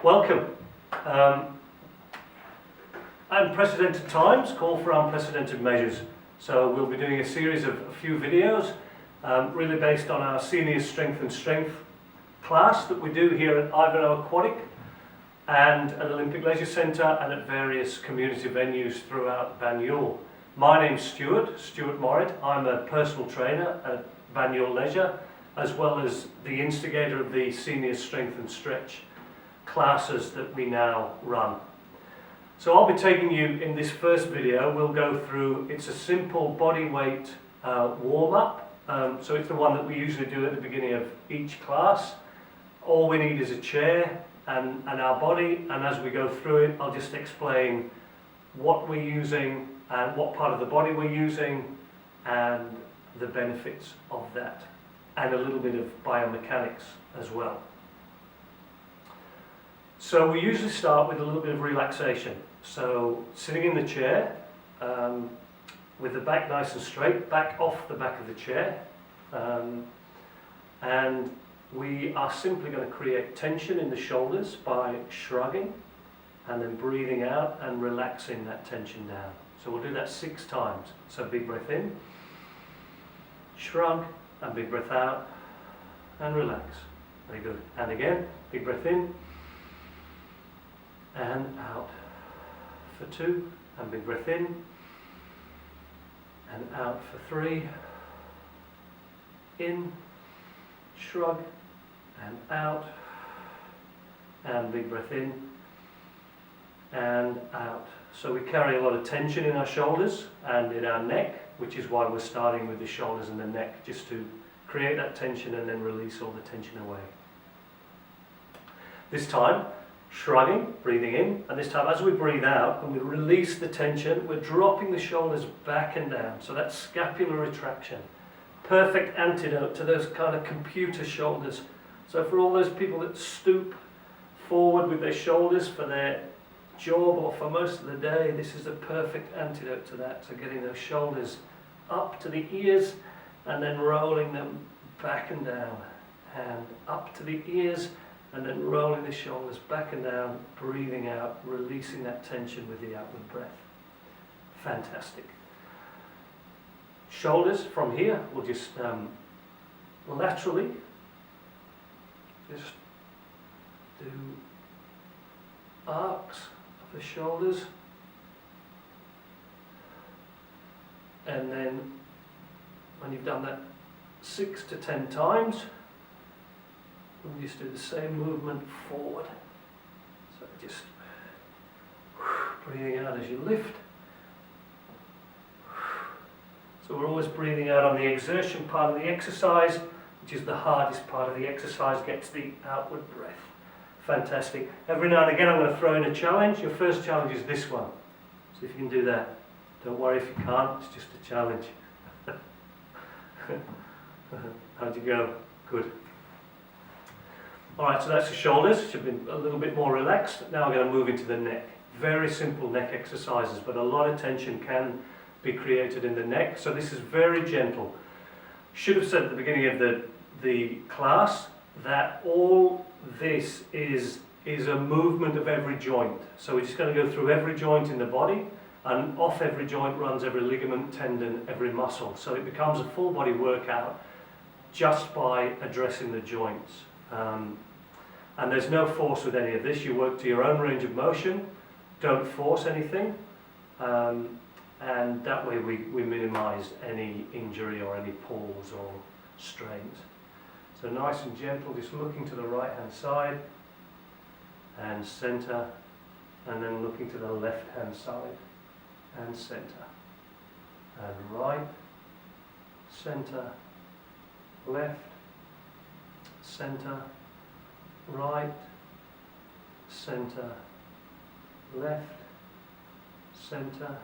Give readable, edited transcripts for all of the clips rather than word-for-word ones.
Welcome. Unprecedented times call for unprecedented measures. So we'll be doing a series of a few videos really based on our senior strength and strength class that we do here at Ivanhoe Aquatic and at Olympic Leisure Centre and at various community venues throughout Banyule. My name's Stewart Morritt. I'm a personal trainer at Banyule Leisure, as well as the instigator of the senior strength and stretch classes that we now run. So I'll be taking you in this first video. We'll go through, it's a simple body weight warm-up. So it's the one that we usually do at the beginning of each class. All we need is a chair and our body, and as we go through it, I'll just explain what we're using and what part of the body we're using and the benefits of that, and a little bit of biomechanics as well. So we usually start with a little bit of relaxation. So sitting in the chair with the back nice and straight, back off the back of the chair, and we are simply going to create tension in the shoulders by shrugging and then breathing out and relaxing that tension down. So we'll do that 6 times. So big breath in, shrug, and big breath out, and relax. Very good. And again, big breath in, and out for 2, and big breath in, and out for 3, in, shrug, and out, and big breath in, and out. So we carry a lot of tension in our shoulders and in our neck, which is why we're starting with the shoulders and the neck, just to create that tension and then release all the tension away. This time, shrugging, breathing in, and this time as we breathe out and we release the tension, we're dropping the shoulders back and down. So that's scapular retraction. Perfect antidote to those kind of computer shoulders. So for all those people that stoop forward with their shoulders for their job or for most of the day, this is the perfect antidote to that. So getting those shoulders up to the ears and then rolling them back and down, and up to the ears and then rolling the shoulders back and down, breathing out, releasing that tension with the outward breath. Fantastic. Shoulders from here, we'll just laterally just do arcs of the shoulders, and then when you've done that 6 to 10 times, we'll just do the same movement forward. So just breathing out as you lift. So we're always breathing out on the exertion part of the exercise, which is the hardest part of the exercise, gets the outward breath. Fantastic. Every now and again I'm going to throw in a challenge. Your first challenge is this one. See if you can do that. Don't worry if you can't, it's just a challenge. How'd you go? Good. Alright, so that's the shoulders, should be a little bit more relaxed. Now we're going to move into the neck. Very simple neck exercises, but a lot of tension can be created in the neck. So this is very gentle. Should have said at the beginning of the class that all this is a movement of every joint. So we're just going to go through every joint in the body, and off every joint runs every ligament, tendon, every muscle. So it becomes a full body workout just by addressing the joints. And there's no force with any of this. You work to your own range of motion, don't force anything, and that way we minimize any injury or any pulls or strains. So nice and gentle, just looking to the right hand side and center, and then looking to the left hand side and center, and right, center, left, center, right, center, left, center,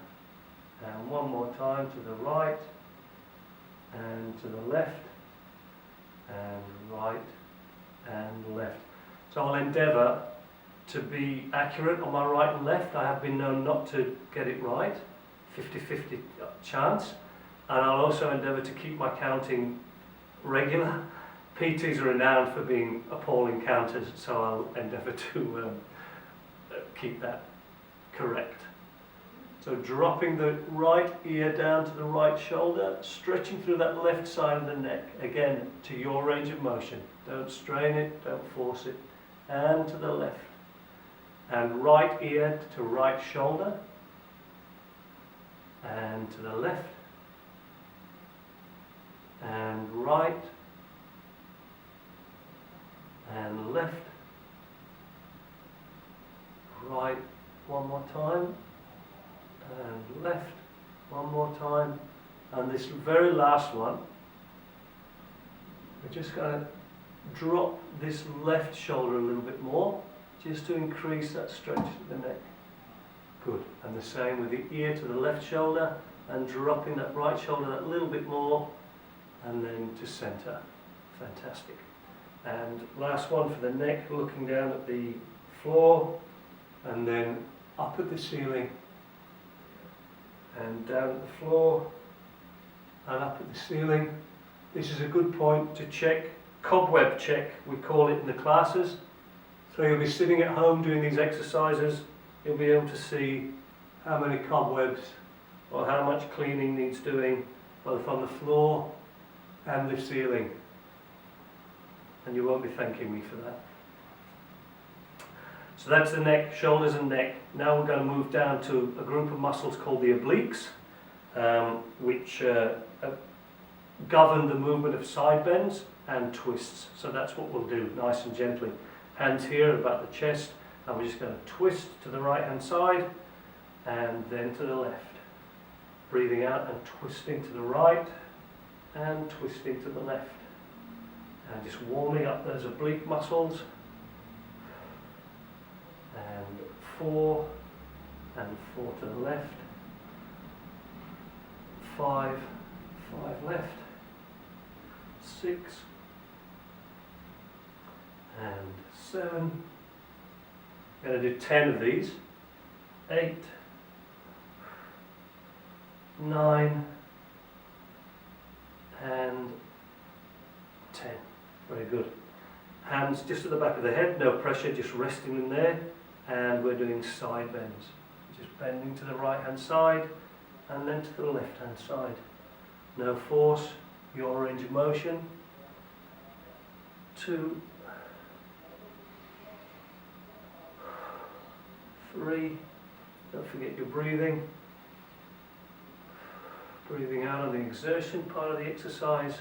and one more time to the right and to the left and right and left. So I'll endeavour to be accurate on my right and left. I have been known not to get it right, 50-50 chance, and I'll also endeavour to keep my counting regular PTs are renowned for being appalling counters, so I'll endeavour to keep that correct. So dropping the right ear down to the right shoulder, stretching through that left side of the neck, again to your range of motion. Don't strain it, don't force it. And to the left. And right ear to right shoulder. And to the left. And right. And left. Right one more time. And left one more time, and this very last one, we're just going to drop this left shoulder a little bit more, just to increase that stretch of the neck. Good. And the same with the ear to the left shoulder, and dropping that right shoulder that little bit more, and then to center. Fantastic. And last one for the neck, looking down at the floor, and then up at the ceiling, and down at the floor and up at the ceiling. This is a good point to check, cobweb check we call it in the classes. So you'll be sitting at home doing these exercises, you'll be able to see how many cobwebs or how much cleaning needs doing both on the floor and the ceiling. And you won't be thanking me for that. So that's the neck, shoulders and neck. Now we're going to move down to a group of muscles called the obliques, which govern the movement of side bends and twists. So that's what we'll do, nice and gently. Hands here about the chest, and we're just going to twist to the right hand side and then to the left. Breathing out and twisting to the right and twisting to the left. And just warming up those oblique muscles. And 4, and 4 to the left, 5, 5 left, 6, and 7. I'm going to do 10 of these, 8, 9, and 10. Very good. Hands just at the back of the head, no pressure, just resting in there. And we're doing side bends. Just bending to the right hand side and then to the left hand side. No force, your range of motion. 2, 3, don't forget your breathing. Breathing out on the exertion part of the exercise.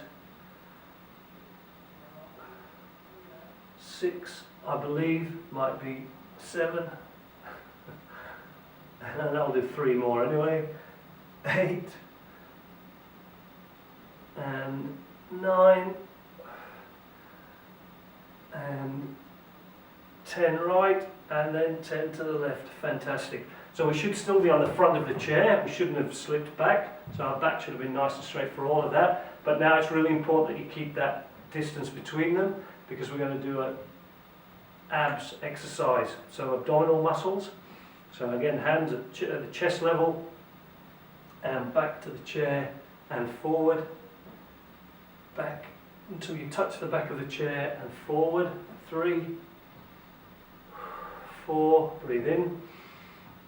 6, I believe, might be 7, and I'll do 3 more anyway. 8, and 9, and 10 right, and then 10 to the left. Fantastic. So we should still be on the front of the chair. We shouldn't have slipped back. So our back should have been nice and straight for all of that. But now it's really important that you keep that distance between them, because we're going to do a abs exercise, so abdominal muscles. So again, hands at the chest level, and back to the chair and forward, back until you touch the back of the chair and forward. 3, 4, breathe in,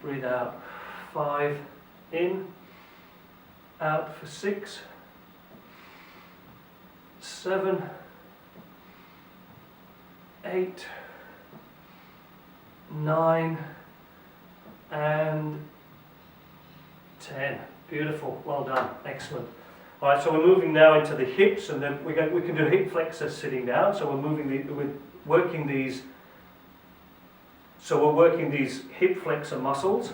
breathe out. 5, in, out for 6, 7, 8, 9, and 10. Beautiful, well done, excellent. All right, so we're moving now into the hips, and then we can do hip flexor sitting down. So we're working these. So we're working these hip flexor muscles.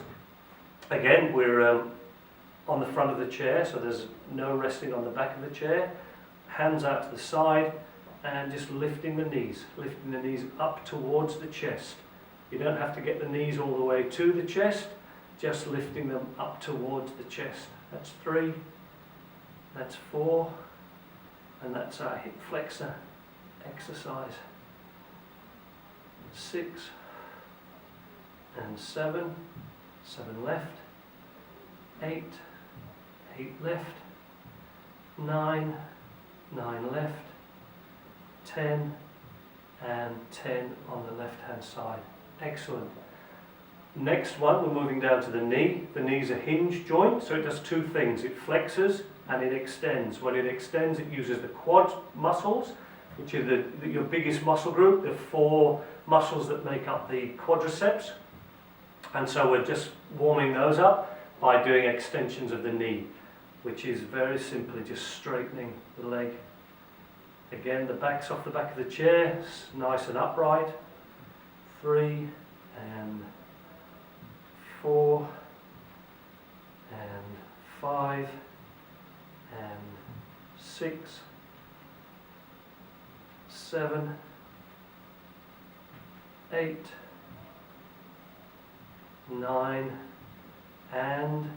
Again, we're on the front of the chair, so there's no resting on the back of the chair. Hands out to the side, and just lifting the knees up towards the chest. You don't have to get the knees all the way to the chest, just lifting them up towards the chest. That's 3, that's 4, and that's our hip flexor exercise. 6, and 7, 7 left, 8, 8 left, 9, 9 left, 10 and 10 on the left hand side. Excellent. Next one, we're moving down to the knee. The knee is a hinge joint, so it does two things. It flexes and it extends. When it extends, it uses the quad muscles, which are your biggest muscle group, the 4 muscles that make up the quadriceps. And so we're just warming those up by doing extensions of the knee, which is very simply just straightening the leg. Again, the back's off the back of the chair, nice and upright. 3 and 4 and 5 and 6, 7, 8, 9 and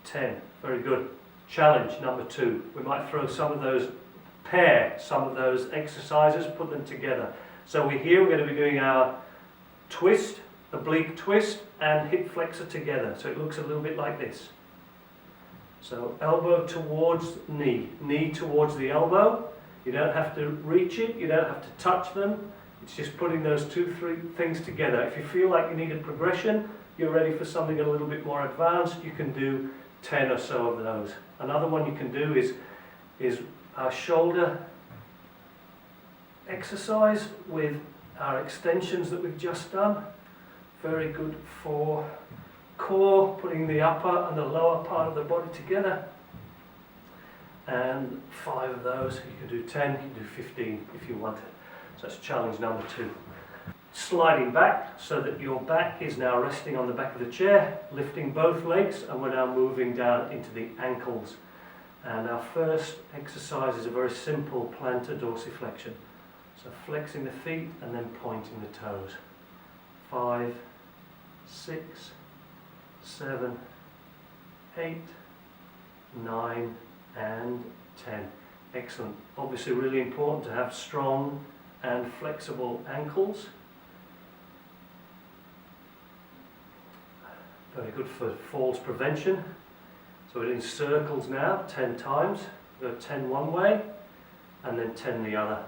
10. Very good. Challenge number 2. We might throw some of those exercises, put them together. So we're going to be doing our twist, oblique twist and hip flexor together. So it looks a little bit like this. So elbow towards knee, knee towards the elbow. You don't have to reach it, you don't have to touch them. It's just putting those 2-3 things together. If you feel like you need a progression, you're ready for something a little bit more advanced, you can do 10 or so of those. Another one you can do is our shoulder exercise with our extensions that we've just done. Very good for core, putting the upper and the lower part of the body together. And 5 of those. You can do 10, you can do 15 if you want it. So that's challenge number 2. Sliding back so that your back is now resting on the back of the chair, lifting both legs, and we're now moving down into the ankles. And our first exercise is a very simple plantar dorsiflexion. So flexing the feet and then pointing the toes. 5, 6, 7, 8, 9 and 10. Excellent. Obviously really important to have strong and flexible ankles. Very good for falls prevention. So it encircles now 10 times. Go 10 one way and then 10 the other.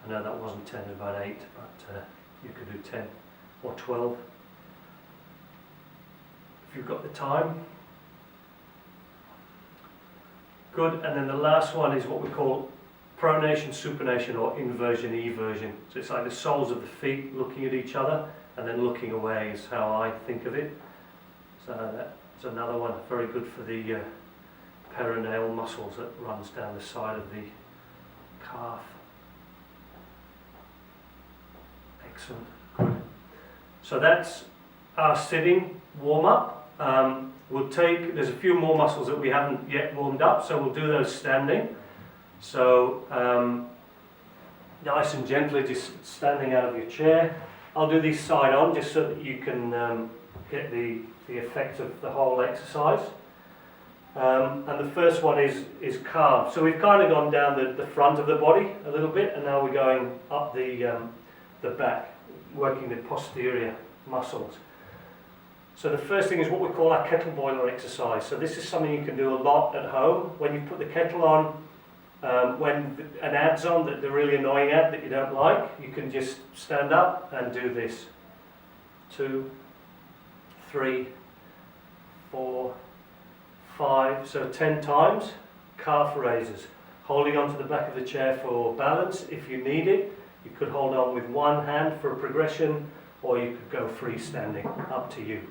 I know that wasn't 10, it was about 8, but you could do 10 or 12 if you've got the time. Good. And then the last one is what we call pronation, supination, or inversion, eversion. So it's like the soles of the feet looking at each other and then looking away is how I think of it. So that's another one, very good for the peroneal muscles that runs down the side of the calf. Excellent. Good. So that's our sitting warm-up. There's a few more muscles that we haven't yet warmed up, so we'll do those standing. So nice and gently, just standing out of your chair. I'll do these side on just so that you can get the effect of the whole exercise. And the first one is calf. So we've kind of gone down the front of the body a little bit, and now we're going up the back, working the posterior muscles. So the first thing is what we call our kettle boiler exercise. So this is something you can do a lot at home. When you put the kettle on, when an ad's on, the really annoying ad that you don't like, you can just stand up and do this. 2, 3, 4, 5, so 10 times. Calf raises. Holding onto the back of the chair for balance if you need it. You could hold on with one hand for a progression, or you could go freestanding, up to you.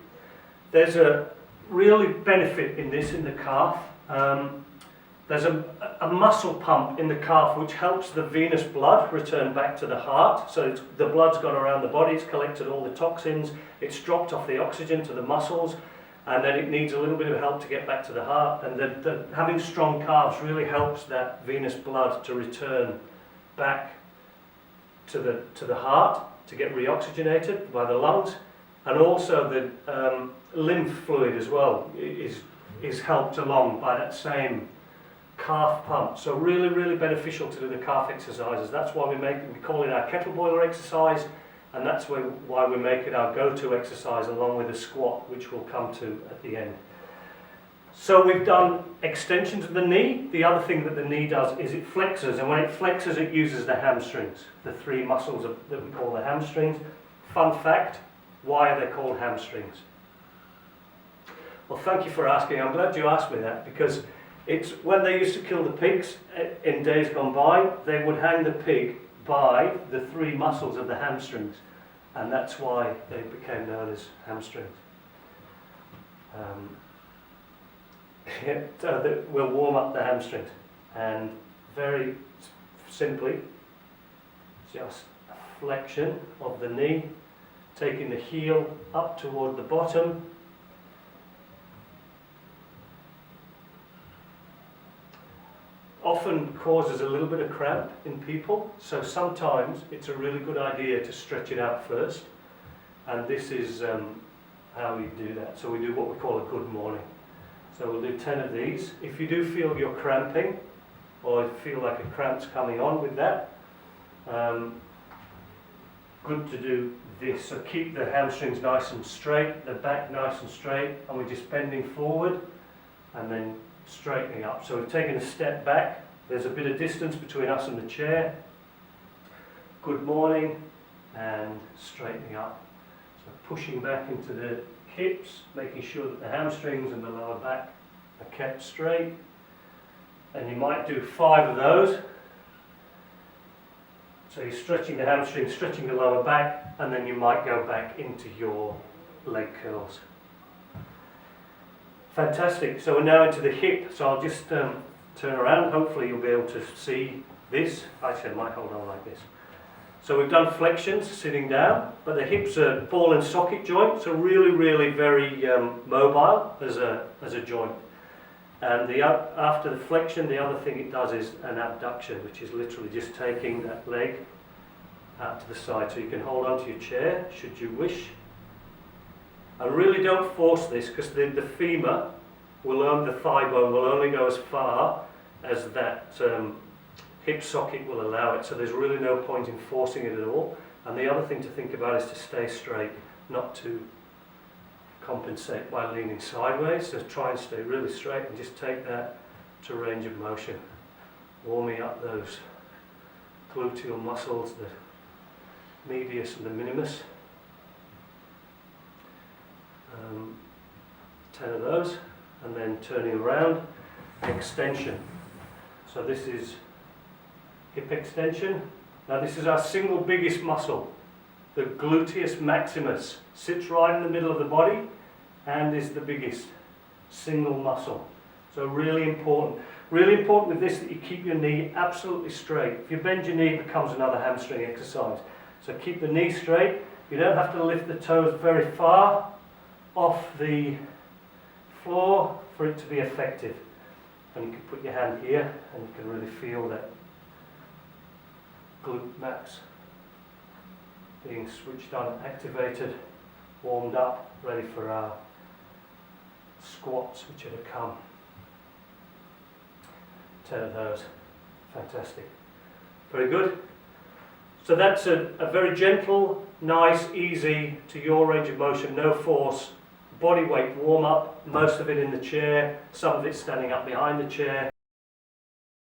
There's a really benefit in this in the calf. There's a muscle pump in the calf which helps the venous blood return back to the heart. So the blood's gone around the body, it's collected all the toxins, it's dropped off the oxygen to the muscles, and then it needs a little bit of help to get back to the heart. And having strong calves really helps that venous blood to return back to the heart, to get reoxygenated by the lungs. And also the lymph fluid as well is helped along by that same calf pump. So really, really beneficial to do the calf exercises. That's why we call it our kettle boiler exercise, and that's why we make it our go-to exercise along with the squat, which we'll come to at the end. So we've done extensions of the knee. The other thing that the knee does is it flexes, and when it flexes it uses the hamstrings, the three muscles that we call the hamstrings. Fun fact, why are they called hamstrings? Well, thank you for asking. I'm glad you asked me that, because it's when they used to kill the pigs in days gone by, they would hang the pig by the three muscles of the hamstrings, and that's why they became known as hamstrings. So we'll warm up the hamstrings, and very simply, just a flexion of the knee, taking the heel up toward the bottom, often causes a little bit of cramp in people, so sometimes it's a really good idea to stretch it out first, and this is how we do that. So we do what we call a good morning. So we'll do 10 of these. If you do feel you're cramping, or feel like a cramp's coming on with that, good to do this. So keep the hamstrings nice and straight, the back nice and straight, and we're just bending forward and then straightening up. So we've taken a step back, there's a bit of distance between us and the chair. Good morning, and straightening up. So pushing back into the hips, making sure that the hamstrings and the lower back are kept straight. And you might do 5 of those. So you're stretching the hamstrings, stretching the lower back, and then you might go back into your leg curls. Fantastic. So we're now into the hip. So I'll just turn around. Hopefully you'll be able to see this. Actually, I might hold on like this. So we've done flexions sitting down, but the hips are ball and socket joint, so really very mobile as a joint. And after the flexion, the other thing it does is an abduction, which is literally just taking that leg out to the side. So you can hold onto your chair should you wish. And really don't force this, because the femur the thigh bone will only go as far as that hip socket will allow it, so there's really no point in forcing it at all. And the other thing to think about is to stay straight, not to compensate by leaning sideways. So try and stay really straight and just take that to range of motion, warming up those gluteal muscles, the medius and the minimus. 10 of those, and then turning around, extension. So this is hip extension. Now this is our single biggest muscle. The gluteus maximus sits right in the middle of the body and is the biggest single muscle. So really important. Really important with this that you keep your knee absolutely straight. If you bend your knee, it becomes another hamstring exercise. So keep the knee straight. You don't have to lift the toes very far off the floor for it to be effective. And you can put your hand here and you can really feel that glute max being switched on, activated, warmed up, ready for our squats which are to come. 10 of those. Fantastic. Very good. So that's a very gentle, nice, easy, to your range of motion, no force, body weight warm up, most of it in the chair, some of it standing up behind the chair.